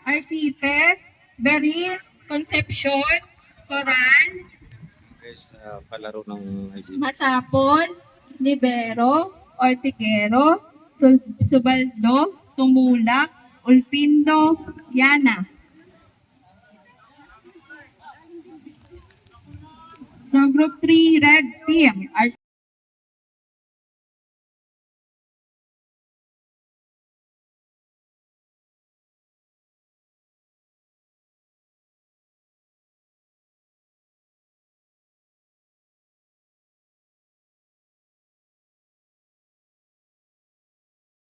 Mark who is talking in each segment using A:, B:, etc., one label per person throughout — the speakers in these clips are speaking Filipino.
A: Arcipe, Beryl, Concepcion, Coral,
B: Guys, palaro ng ICT.
A: Masapon, Libero, Ortiguero, Subaldo, Tumulak, Ulpindo, Yana. So Group 3 Red Team,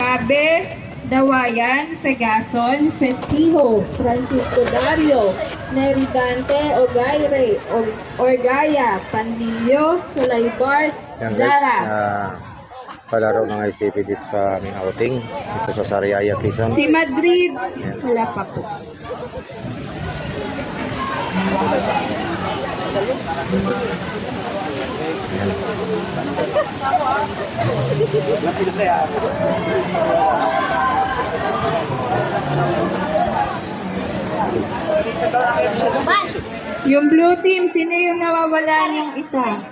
A: Cabe, Dawayan, Pegason, Festijo, Francisco Dario, Neridante, Ogaire, Orgaya, Pandillo, Sulaybar,
B: Yan guys,
A: Zara.
B: palaro ng ICT dito sa aming outing. Dito sa Sariaya, Quezon.
A: Si Madrid, wala pa po. Yung blue team, sino yung nawawala yung isa?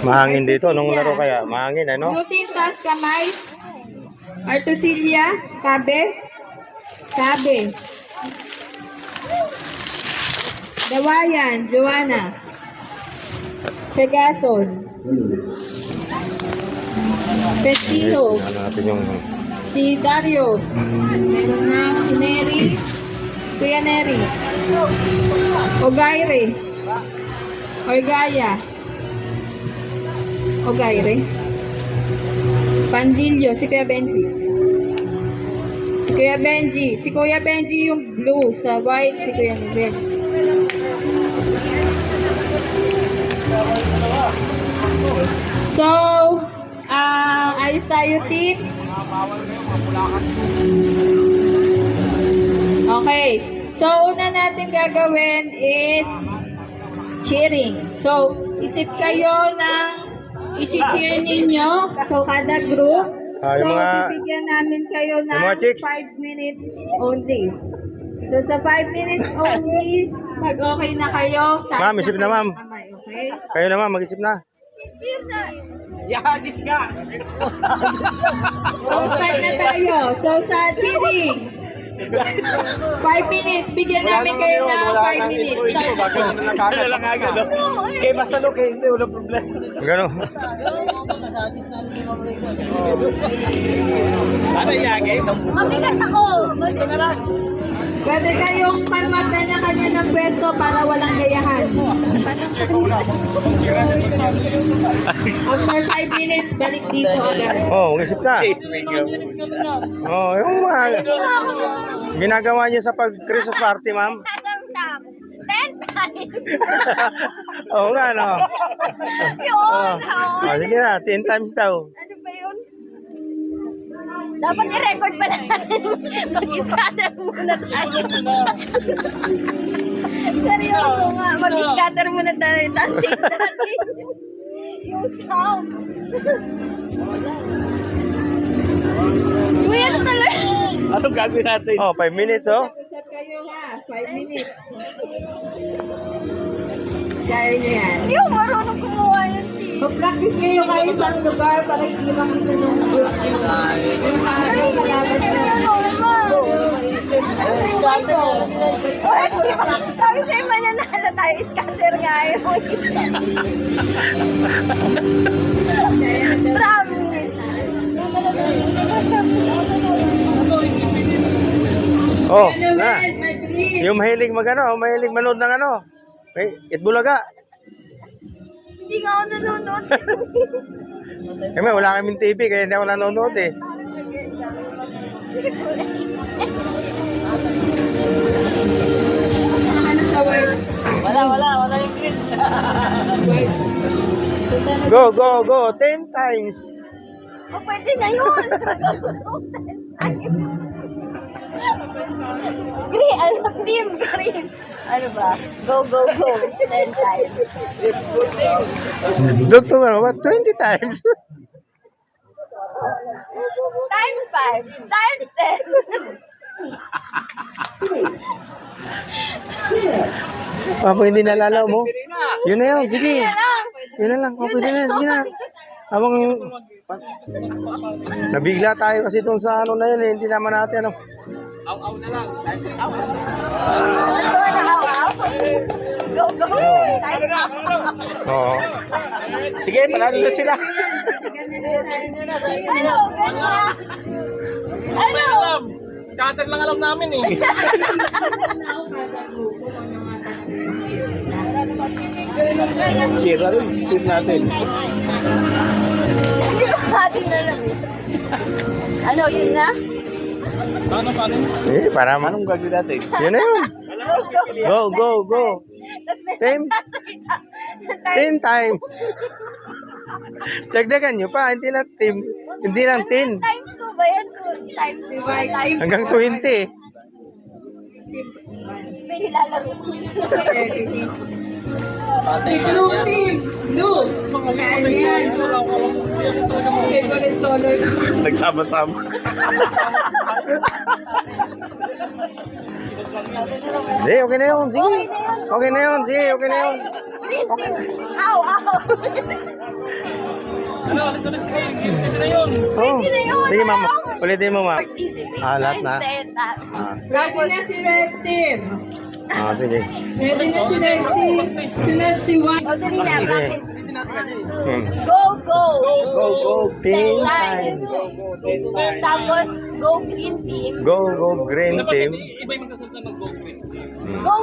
B: Mahangin dito. Nung laro kaya? Mahangin, ano?
A: Blue team, taas kamay. Artosilia, Cabe. Cabe. Dawayan, Joanna. Pegason. Festijo.
B: Ano natin yung...
A: Si Dario. Meron na si Neri. Kuya Neri. Ogaire. Orgaya. Ogaire. Pandillo. Si Kuya Benji. Si Kuya Benji. Si Kuya Benji yung blue. Sa white, si Kuya Benji. So, ayos tayo, team. Okay. So, una natin gagawin is cheering. So, isip kayo ng i-cheer ninyo. So, kada group. So, bibigyan namin kayo ng 5 minutes only. So, sa 5 minutes only, pag okay na kayo,
B: Ma'am, isip na, ma'am.
A: Okay?
B: Kayo naman, mag-isip na.
C: Yahagis ka!
A: So, start na tayo. So, sa cheering. 5 minutes. Bigyan namin kayo ng 5 minutes. Start na po.
C: Ano lang agad, no? Kaya masalo kayo, hindi, walang problema.
B: Gano'n.
C: Ano yagis?
D: Mabigat ako!
C: Ito na lang.
A: Pwede kayong magkanya-kanya ng pwesto para walang gayahan. After 5 minutes, balik dito agad.
B: Oh, mag-isip ka. Oh, yung mga... Ginagawa niyo sa pag-Christmas party, ma'am?
D: 10 times!
B: Oo nga, no?
D: Yun!
B: Sige na, 10 times daw.
D: Ano ba yun? Dapat i-record pa natin. Mag-scatter muna tayo. Seryoso nga. Mag-scatter muna tayo. Tapos save natin yung sound. Uy, ano talaga?
C: Anong gagawin natin?
B: Oh, 5 minutes, oh.
A: Usap kayo ha, 5 minutes. Kaya nyo yan.
D: Hindi ako marunong kumuha ng cheese.
A: Mag-practice kayo kayo sa lugar para hindi makita ng group nyo. Yung kalaban nyo.
D: Sabi sa'yo, mananalo tayo. Scatter nga yun. Promise.
B: Oh,
A: Ano
B: na.
A: man, Madrid.
B: Yung mahilig mahilig manood ng ano. Itbulaga.
D: Hindi nga ako nanonood.
B: May wala kaming TV kaya hindi ako nanonood eh.
A: Ano sa white?
C: Wala yung green.
A: White. Punta na
B: Go. 10 times.
D: O, pwede na yun. Green, ano? Team green. Ano ba? Go. 10 times.
B: Dugtong ano ba? 20 times.
D: Times 5. Times 10.
B: Hindi nalalaw mo. Yun na yun, sige. Yun na lang. Pwede na, sige na. Habang nabigla tayo kasi itong sa ano na yun eh. Hindi naman natin ano.
D: Go, go. Time up.
B: Oo.
C: Sige, panalo na sila.
D: Ano? Ano?
C: Scatter lang alam namin eh. Cheer rin. Cheer natin.
D: Hindi ba natin na lang? Ano, yun na?
C: Paano?
B: Para
C: Anong gagawin natin?
B: Yun na yun.
D: Go, go.
B: Go.
D: Tapos may
B: Time.
D: Time.
B: 10 times. Dagdagan nyo pa. Hindi lang 10. Hindi lang 10.
D: Times 2 ba yan? 2 times 5.
B: Hanggang 20.
D: May nilalaro ko.
A: Blue team! Blue! Kaya yan. Favorite color ko.
C: Nagsama-sama.
B: Hindi, okay na yun. Sige. Okay na yun. Sige, okay na yun.
D: Green team. Ow, ow.
B: Oh.
D: na yun,
B: Sige, ma'am.
D: ayaw.
B: Ulitin mo, ma'am.
D: Easy.
B: Lahat na.
A: Ready na si Red Team.
B: Sige.
A: Ready na si Red Team. Sunod si White.
D: O, dali na.
B: Sige.
D: Practice.
B: Hmm.
D: Go, go.
C: Go.
B: 10
D: Times.
B: times.
D: Tapos, go green team.
B: Go, green team.
C: Iba yung magkasunod na mag-go green.
D: Go,